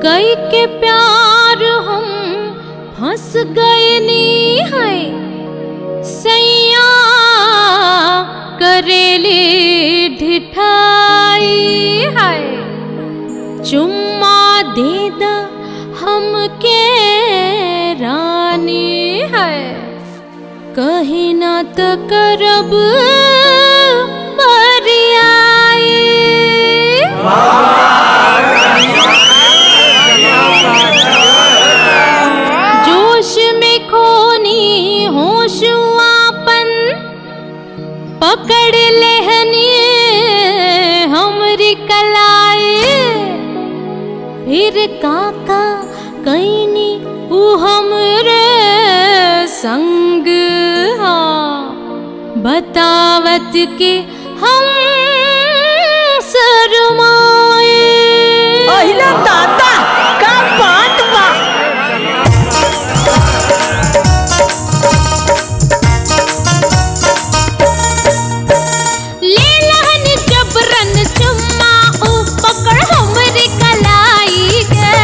कई के प्यार हम फंस गए नी है सैया करेली ढिठाई है। चुम्मा दे दा हमके रानी है कहीं ना तो करब बरियाई। जोश में खोनी होश आपन पकड़ लेहनी हमरी कलाई। फिर काका कैनी उ हमरे संग बतावत के हम शरमाए। अहिला दादा का बात बा। ले लहन जबरन चुम्मा उ पकड़ हमरे कलाई गे।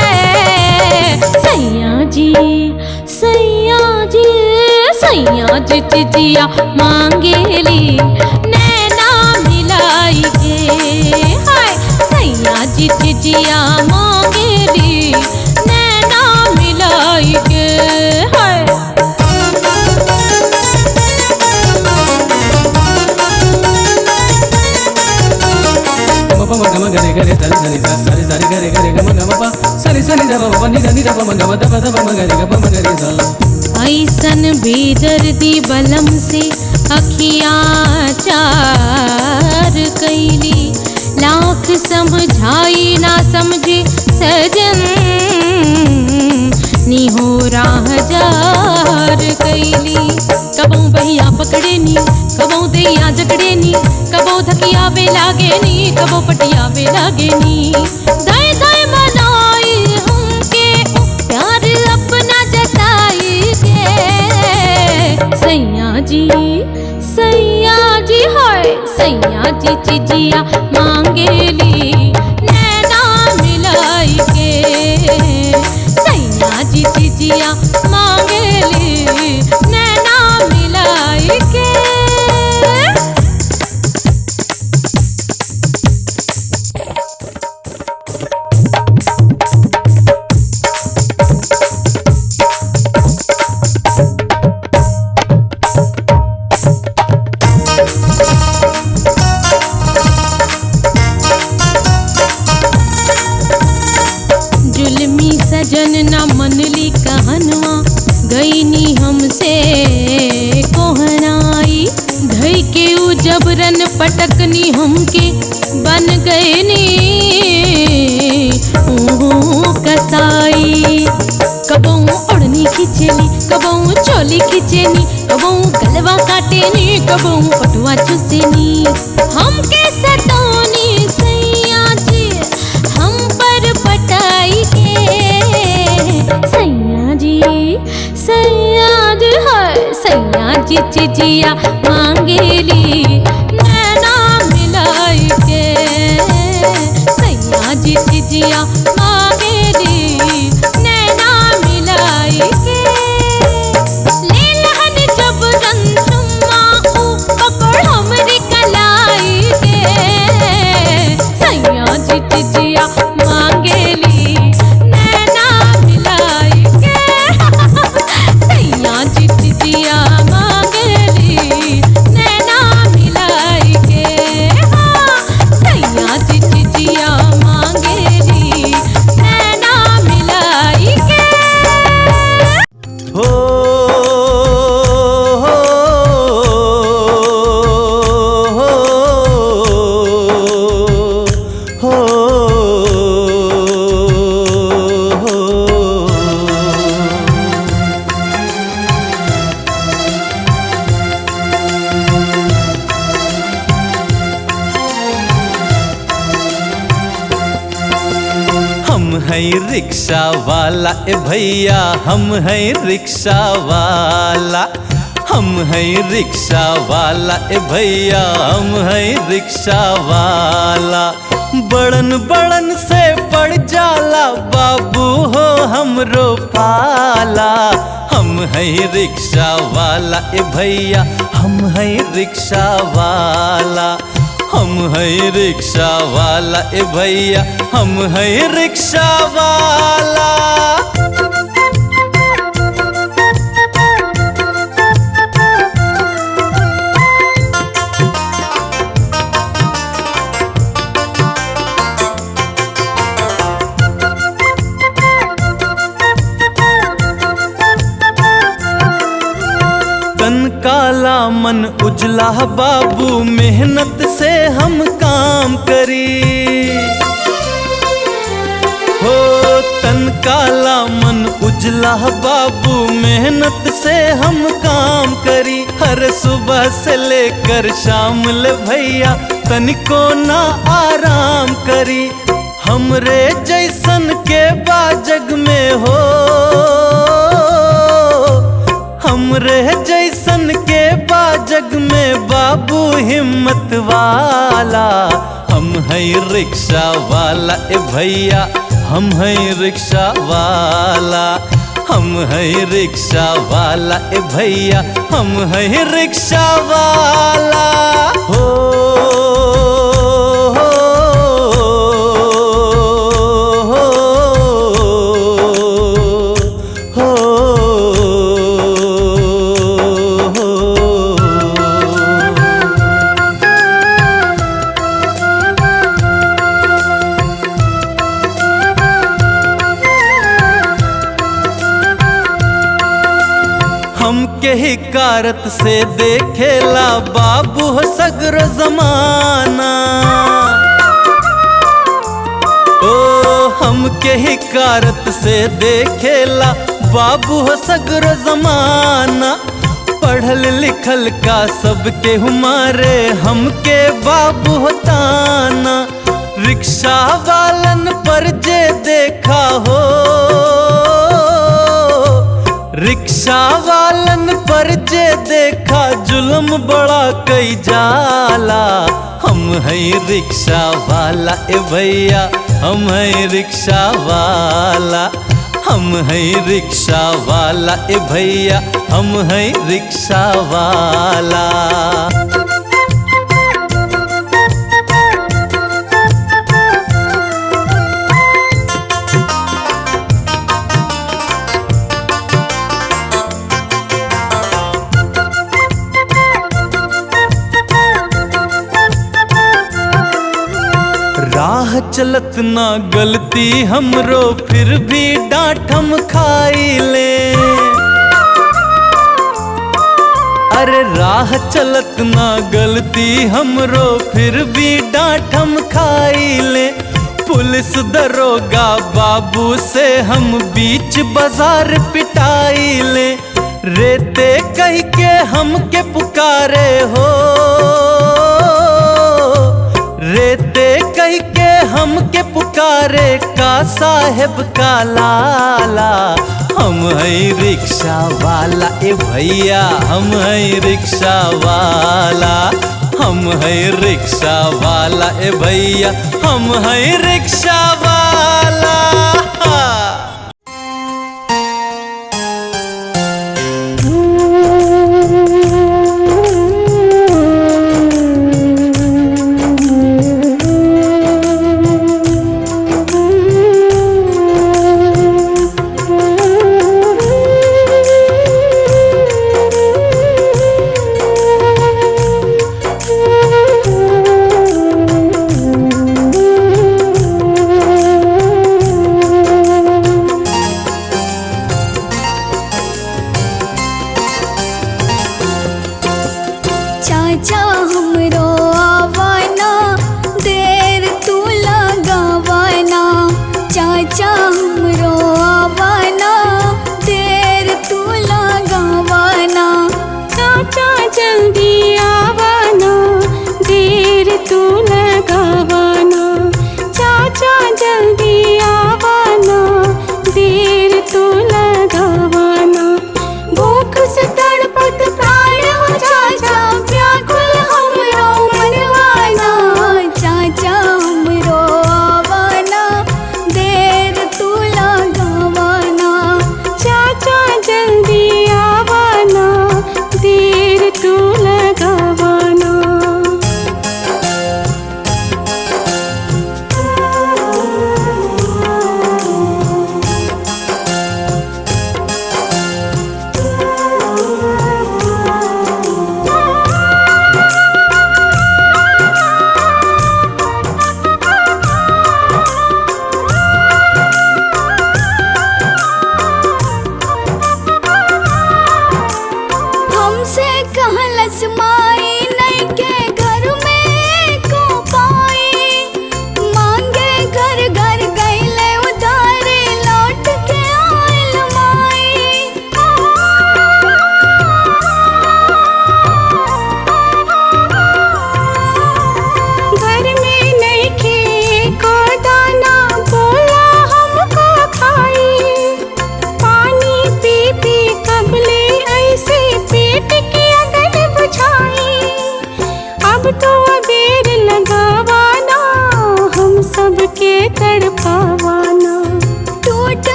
सैया जी सैया जी सैया जी चिजिया मांगेली नैना मिलाई के। हाय सैया जी चिजिया मांगेली नैना मिलाई के। हाय गम गरे गरे सरी सरी सरी सरी गरे गरे गम गम पा सरी सरी ध प नि ध नि ध प म गम ध प ध प म गरे ग प म गरे सा। ऐसन बेदर्दी बलम से अखियाँ चार कैली लाख समझाई ना समझे सजन निहोरा हजार कैली। कबो बहिया पकड़े नी कबो दैया जकड़े नी कबो धकिया वे लागे नी कबो पटिया वे लागे नी। दाए दाए मनाई हमके प्यार अपना जताई के। सैया जी हाय सैया जी चिजिया मांगेली नैना मिलाई के। सैया जी चिजिया मांगेली नैना मिलाई के। जुल्मी सजन न मनली कहनवा गईनी हमसे कोहनाई। धई के उ जबरन पटकनी हमके बन गए नी कसाई। कबो ओढ़नी खिंचेली कबो चोली खिंचेनी कबो गलवा काटेनी कबो पटुआ चुसेनी। हमके सतौनी सैया जी हम पर पटाई के। सैया जी हाय सैया जी चिजिया मांगेली नैना मिलाई के। सैया जी चिजिया मांगेली नैना मिलाई के। ले लहन जबरन चुम्मा उ पकड़ हमरी कलाई के। सैया जी चिजिया मांगेली नैना मिलाई के। सैया जी चिजिया मांगेली नैना मिलाई के। सैया जी चिजिया मांगेली नैना मिलाई के। हो हम हैं रिक्शा वाला ए भैया हम हैं रिक्शा वाला। हम हैं रिक्शा वाला ए भैया हम हैं रिक्शा वाला। बड़न बड़न से पड़ जाला बाबू हो हमरो पाला। हम है रिक्शा वाला ए भैया, हम है रिक्शा वाला। हम है रिक्शा वाला ए भैया, हम है रिक्शा वाला। तन काला मन उजला बाबू, मेहनत से हम काम करी। हो तन काला मन उजला बाबू, मेहनत से हम काम करी। हर सुबह से लेकर शाम ले भैया, तनिको ना आराम करी। हमरे जैसन के बाजग में हो, हमरे जैसन के बाजग में बाबू हिम्मत वाला। हम है रिक्शा वाला ए भैया, हम है रिक्शा वाला। हम है रिक्शा वाला ए भैया, हम है रिक्शा वाला। हो हमके हिकारत से देखेला बाबू हो सगरो जमाना। ओ हमके हिकारत से देखेला बाबू हो सगरो जमाना। पढ़ल लिखल का सबके हमारे, हमके बाबू हो ताना। रिक्शा वालन पर जे देखा हो, रिक्शा वालन पर जे देखा जुल्म बड़ा कई जाला। हम है रिक्शा वाला ए भैया, हम है रिक्शा वाला। हम है रिक्शा वाला ए भैया, हम है रिक्शा वाला। राह चलत ना गलती हमरो, फिर भी डांट हम खाई ले। अरे राह चलत ना गलती हमरो, फिर भी डांट हम खाई ले। पुलिस दरोगा बाबू से हम बीच बाजार पिटाई ले। रेते कह के हमके पुकारे हो, रेते कह के हमके पुकारे का साहेब का लाला। हम है रिक्शा वाला ए भैया, हम है रिक्शा वाला। हम है रिक्शा वाला ए भैया, हम है रिक्शा वाला।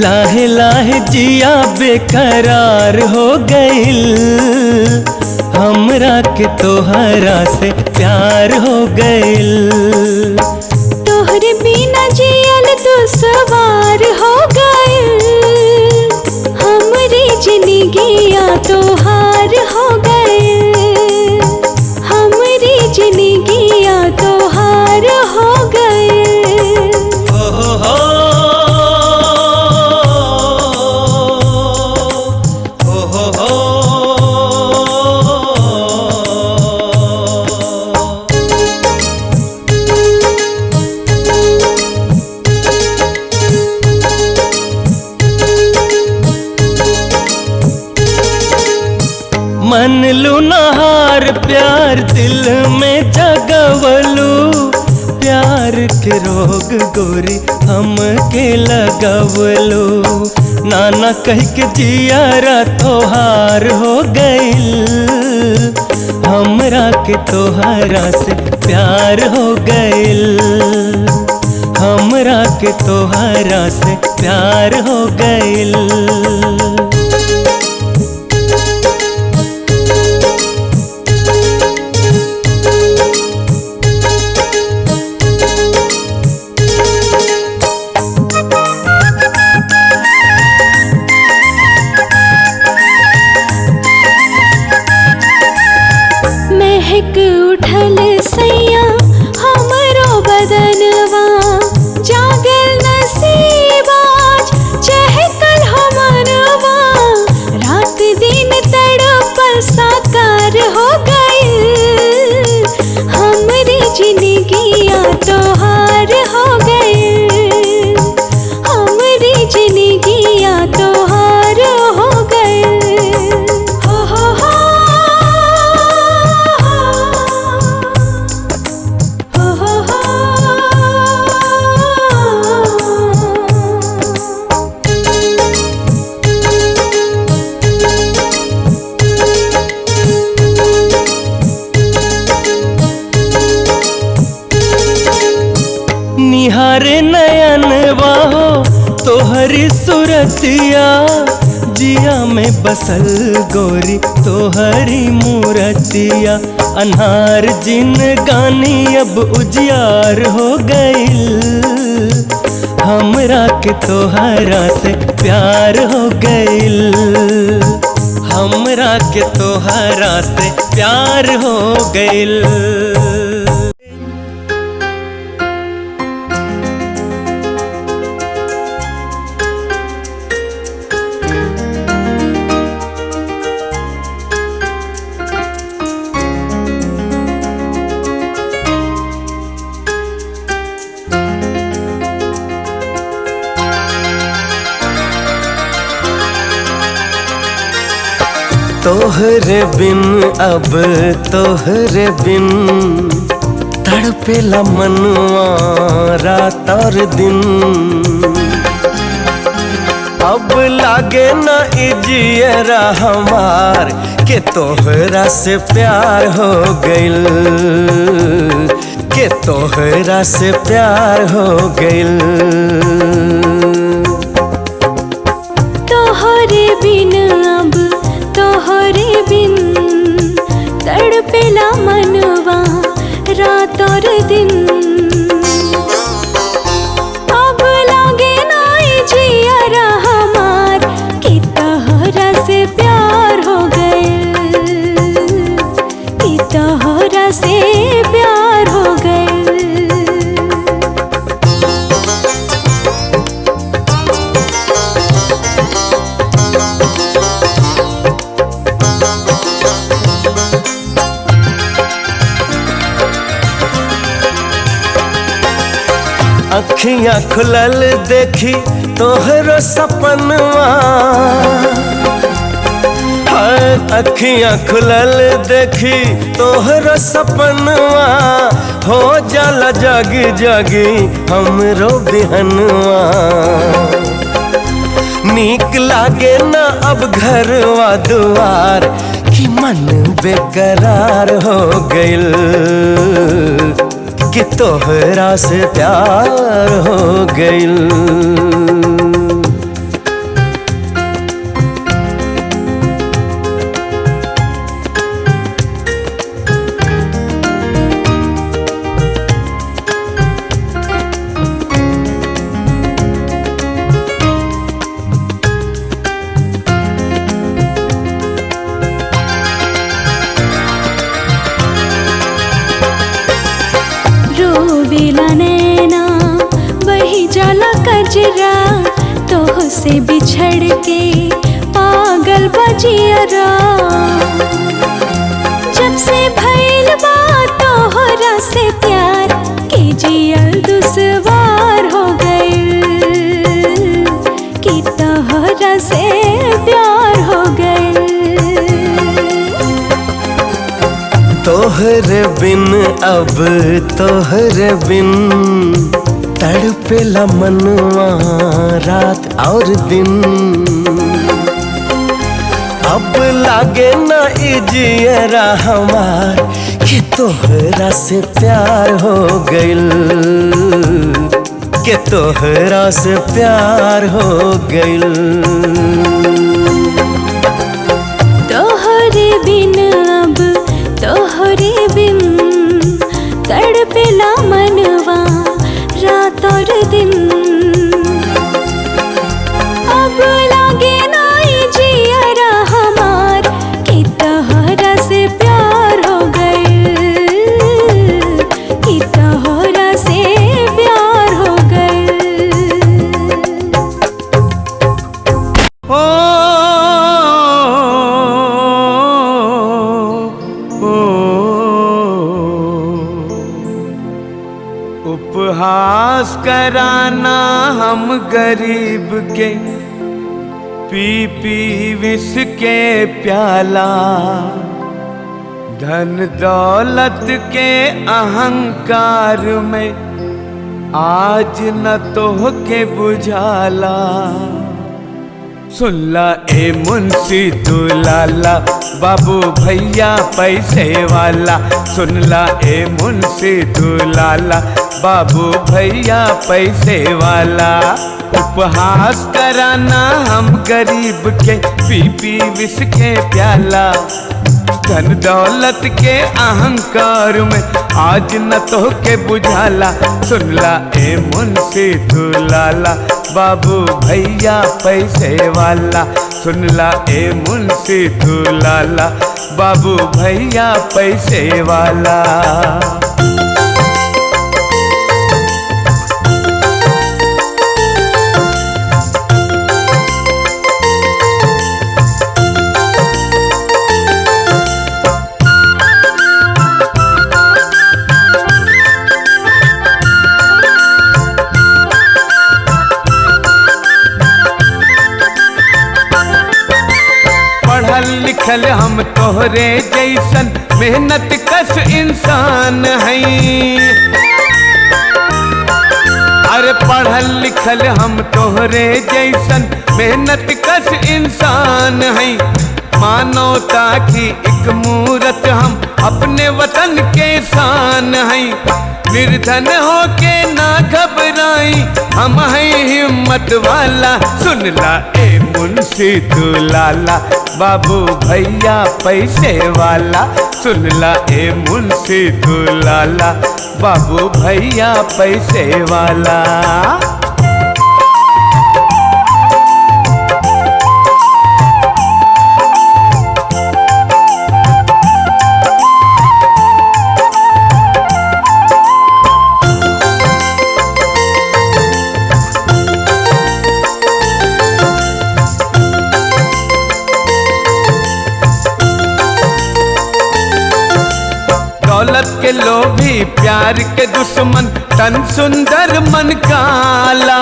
लाहे लाहे जिया बेकरार हो गइल, हमरा के तोहरा से प्यार हो गइल। तोहरे बिना जियल दुश्वार हो गइल, हमरी जिंदगिया तोहार हो गइल, हमरी जिंदगिया तोहार हो गइल। हो मन लुनहार प्यार दिल में जगवलू, प्यार के रोग गोरी हम के लगवलू। नाना कह के जियारा तोहार हो गइल, हमरा के तोहरा से प्यार हो गइल, हमरा के तोहरा से प्यार हो गइल। महक उठल सैया हमरो बदनवा, जागल नसीबाज चहकल हमनवा, रात दिन तड़पल साकार हो गइल, हमरी जिंदगिया तोहार हो गइल, हमरी जिंदगिया तोहार हो गइल। हो हो निहारे नयन बाहो तोहरी सूरतिया, जिया में बसल गोरी तोहरी मूरतिया। अन्हार जिंदगानी अब उजियार हो गइल, हमरा के तोहरा से प्यार हो गइल, हमरा के तोहरा से प्यार हो गइल। तोहरे बिन अब तोहरे बिन तड़पेला मनवा रात और दिन, अब लागे न इजियरा हमार के तोहरा से प्यार हो गइल, के तोहरा से प्यार हो गइल। तोहरे बिन अब तोहरे बिन तड़पेला मनवा रात और दिन, अब लागे नाई जियरा हमार कि तोहरा से प्यार हो गइल, कि तोहरा से प्यार हो गइल। अखियाँ खुलल देखी तोहरो सपनवा, अखियाँ खुलल देखी तोहरो सपनवा, हो जाला जगी जगी हमरो बिहनवा। नीक लागे न अब घरवा दुआर कि मन बेकरार हो गइल, कि तोहरा से प्यार हो गइल। हमरा तोह से बिछड़ के पागल बजियरा। जब से भइल बा तोहरा से प्यार के जियल दुश्वार हो गइल, कि तोहरा से प्यार हो गइल। तोहरे बिन अब तोहरे बिन तड़पेला मनवा रात और दिन। अब लागे ना इजियरा हमार कि तोहरा से प्यार हो गइल, कि तोहरा से प्यार हो गइल। तोहरे बिन अब तोहरे बिन तड़पेला मनवा रात और दिन। अब लागे नाई जियरा हमार कि तोहरा से प्यार हो गइल, कि तोहरा से प्यार हो गइल। उपहास कराना हम गरीब के, पी पी विष के प्याला। धन दौलत के अहंकार में आज न तोह के बुझाला। सुनला ए मुंशी दुलाला, बाबू भैया पैसे वाला। सुनला ए मुंशी दुलाला, बाबू भैया पैसे वाला। उपहास कराना हम गरीब के, पी पी विष के प्याला। धन दौलत के अहंकार में आज न तो के बुझाला। सुनला ए मुंशी दुलाला, बाबू भैया पैसे वाला। सुनला ए मुंशी दुलाला, बाबू भैया पैसे वाला। लिखल हम तोहरे जैसन मेहनत कश इंसान हैं। अरे पढ़ल लिखल हम तोहरे जैसन मेहनत कश इंसान हैं। मानवता की एक मूरत हम अपने वतन के शान हैं। निर्धन होके ना घबराई हम हैं हिम्मत वाला। सुनला ए मुंशी दुलाला, बाबू भैया पैसे वाला। सुनला ए मुंशी दुलाला, बाबू भैया पैसे वाला। दौलत के लोभी प्यार के दुश्मन, तन सुंदर मन काला।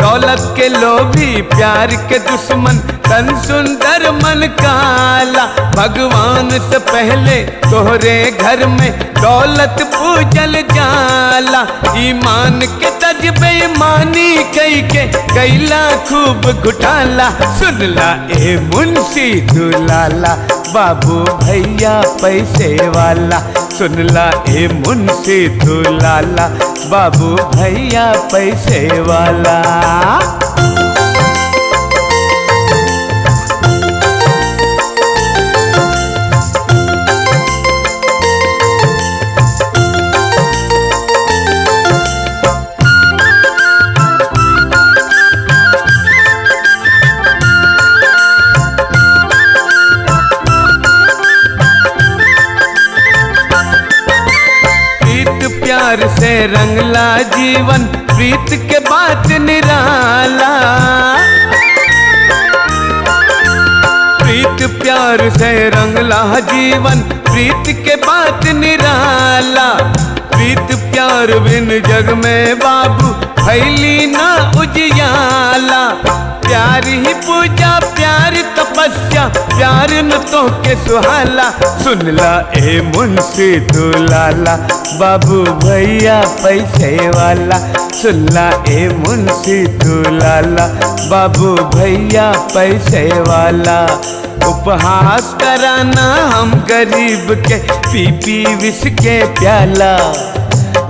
दौलत के लोभी प्यार के दुश्मन, तन सुंदर मन काला। भगवान से पहले तोहरे घर में दौलत पूजल जाला। ईमान के तज बेईमानी कई के कैला खूब घुटाला। सुनला ए मुंशी दुलाला, बाबू भैया पैसे वाला। सुनला ए मुंशी दुलाला, बाबू भैया पैसे वाला। प्यार से रंगला जीवन, प्रीत के बात निराला। प्रीत प्यार से रंगला जीवन, प्रीत के बात निराला। प्रीत प्यार बिन जग में बाबू फैली ना उजियाला। प्यार ही पूजा, प्यार तपस्या, प्यार न तो के सुहाला। सुनला ए मुंशी दुलाला, बाबू भैया पैसे वाला। सुनला ए मुंशी दुलाला, बाबू भैया पैसे वाला। उपहास कराना हम गरीब के, पी पी विष के प्याला।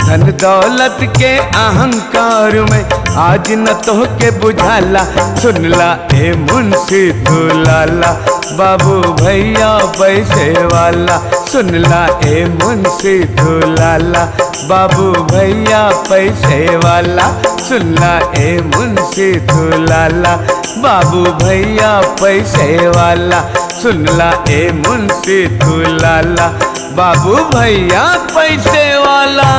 धन दौलत के अहंकार में आज न तो के बुझाला। सुनला ए मुंशी दुलाला, बाबू भैया पैसे वाला। सुनला ए मुंशी दुलाला, बाबू भैया पैसे वाला। सुनला ए मुंशी दुलाला, बाबू भैया पैसे वाला। सुनला ए मुंशी दुलाला, बाबू भैया पैसे वाला।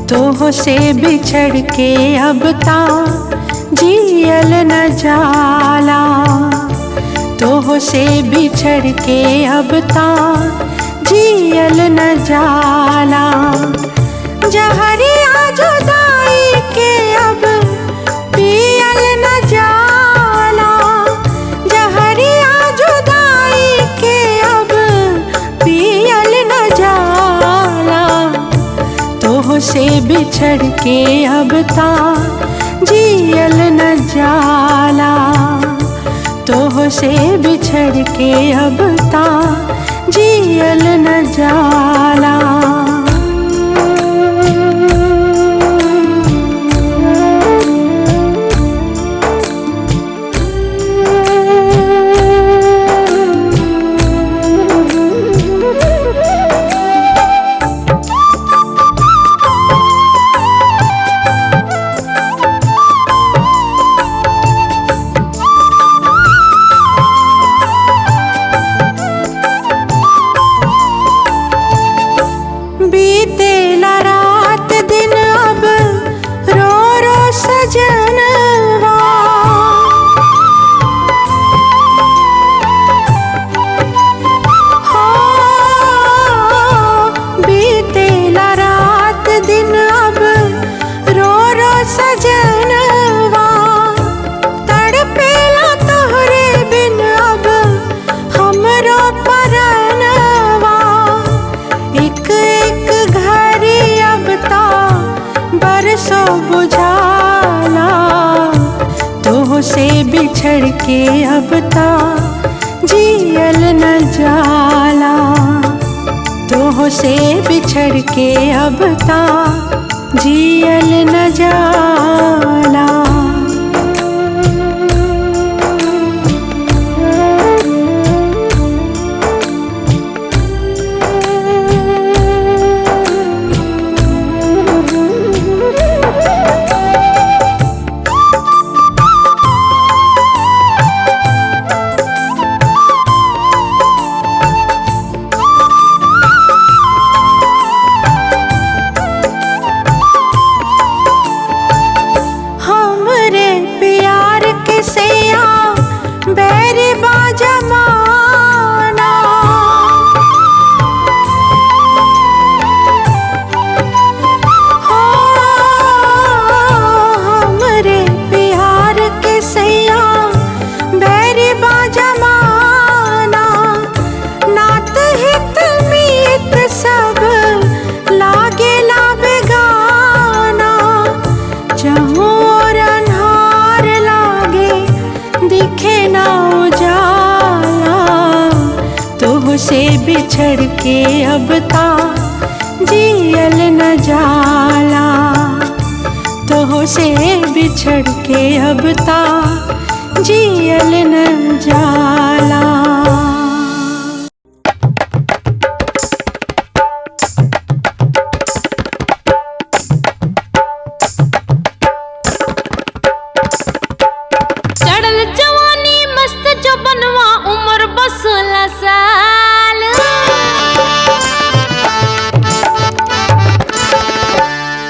तोह से बिछड़ के अब ता जियल न जाला। तोह से बिछड़ के अब ता जियल न जाला। जहरिया जुदाई के अब पियल न जाला। जहरिया जुदाई के अब पियल न जाला। तोह से बिछड़ के अब ता जियल न जाला। तोह से बिछड़ के अब ता जियल न जाला। बीतेला रात दिन अब रो रो सजनवा। हो बीतेला रात दिन अब रो रो सजनवा। तड़पेला तोहरे बिन अब हमरो परनवा। एक एक घड़ी अब ता बरसों बुझाला। तोह से बिछड़ के अब ता जियल न जाला। तोह से बिछड़ के अब ता जियल न जाला। हमरे प्यार के सैया बैरी बाजमाना। हो हमरे प्यार के सैया बैरी बाजमाना। नात हित मीत सब लागेला बेगाना। जहाँ और अन्हार लागे दिखे ना उजाला। तोह से बिछड़ के अब ता जियल न जाला तो से बिछड़ के अब ता जियल न जाला। चढ़ल जवानी मस्त जो बनवा उम्र बस 16 साल।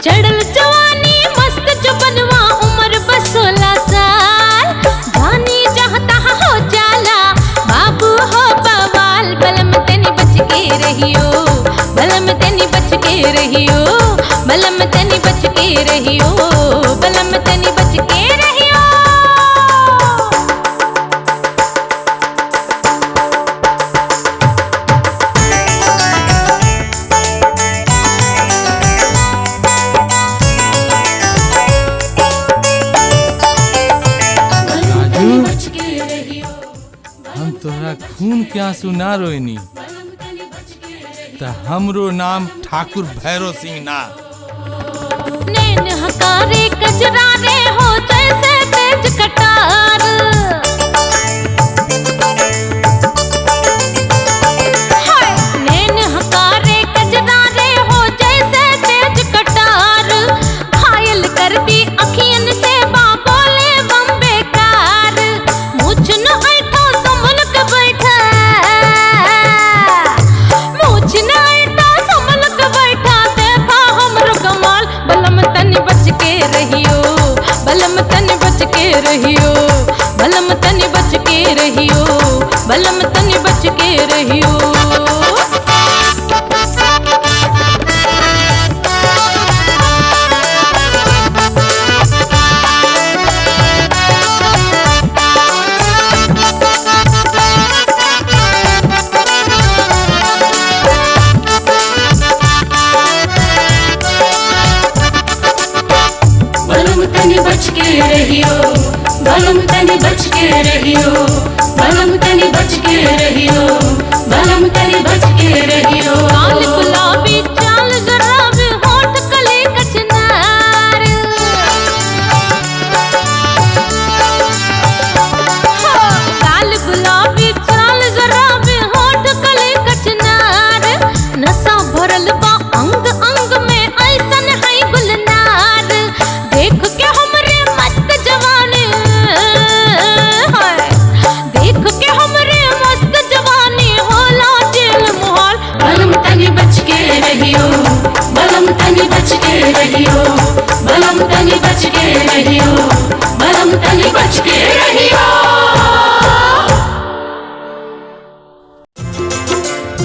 चढ़ल जवानी मस्त जो बनवा उम्र बस 16 साल। जानी जहाँ तहाँ हो जाला बाबू हो बवाल। बलम तनी बच के रहियो, बलम तनी बच के रहियो, बलम तनी बच के रहियो, बलम तनी बच के रहियो। हम तोहरा खून के आंसू ना रोइनी त हमरो नाम ठाकुर भैरव सिंह ना। नैन हकारे कजरारे हो जैसे तेज कटार। हाय नैन हकारे कजरारे हो जैसे तेज कटार। घायल कर दी अखियन से बाबोले बम बेकार। मुझ न ऐठो संभल के बैठा, मुझ न ऐठो संभल के बैठा। देखा हमरो कमाल। बलम तनी बच के रहियो, बलम तनी बच के रहियो, बलम तनी बच के रहियो, बलम तनी बच के रहियो। बलम तनी बच के रहियो, बलम तनी बच के रहियो, बलम तनी बच के रहियो, बलम तनी बच के रहियो। लाल गुलाबी चाल जराबी होठ कली कचनार। लाल गुलाबी चाल जराबी होठ कली कचनार। नशा भरल बा अंग अंग में ऐसन है गुलनार। देख के हमरे मस्त जवानी, हाय देख के हमरे मस्त जवानी होला जेल मोहल। बलम तनी बच के रहियो, बलम तनी बच के रहियो, बलम तनी बच के रहियो, बलम तनी बच के रहियो।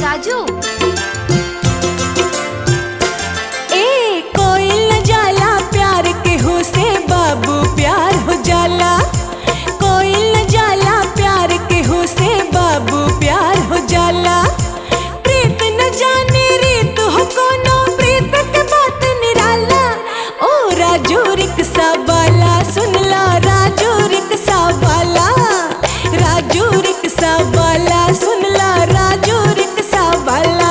राजू ए कोई न जाला प्यार के हो से बाबू प्यार हो जाला। कोई न जाला प्यार के हो से बाबू प्यार हो जाला। प्रीत न जाने रीत हो कोनो प्रीत के बात निराला। ओ राजू रिक्शा वाला सुनला, राजू रिक्शा वाला, राजू रिक्शा वाला सुनला, राजू रिक्शा वाला।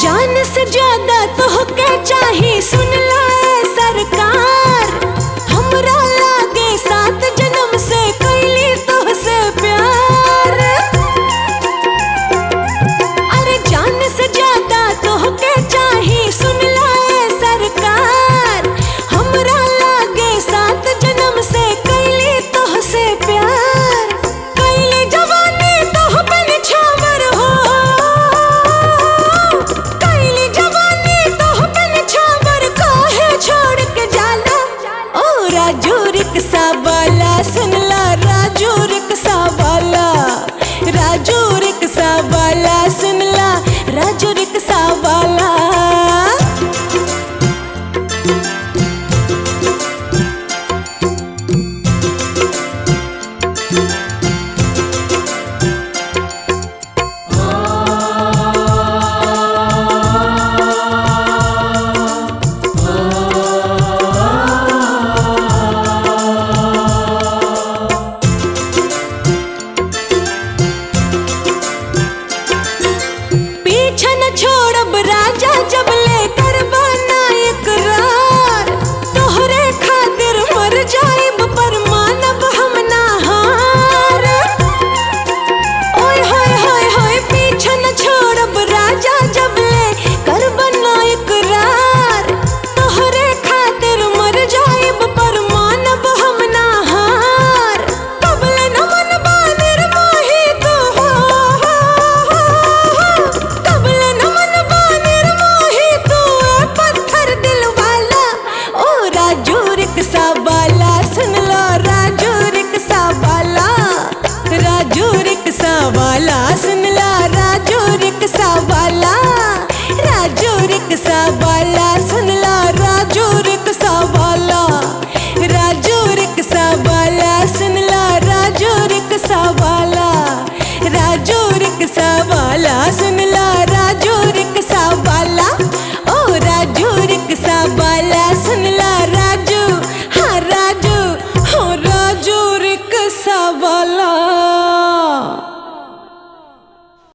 जान से ज्यादा तो के चाही सुनला ए सरकार। हमरा लागे 7 जन्म से कैली तो से प्यार। अरे जान से ज्यादा तो के चाही सुनला ए सरकार। हमरा लागे 7 जन्म से कैली तो से प्यार। कैली जवानी तो बन छावर हो, कैली जवानी तो बन छावर। काहे छोड़ के जाला ओ राजू रिक्शा वाला सुनला, राजू रिक्शा वाला, राजू रिक्शा वाला सुनला, राजू रिक्शा वाला। वाला सुन ला राजू रिक्शा वाला, राजू रिक्शा वाला सुन ला राजू रिक्शा वाला, राजू रिक्शा वाला सुन ला राजू रिक्शा वाला, राजू रिक्शा वाला सुन ला राजू रिक्शा वाला, ओ राजू रिक्शा वाला सुन ला राजू, हाँ राजू, हो राजू रिक्शा वाला।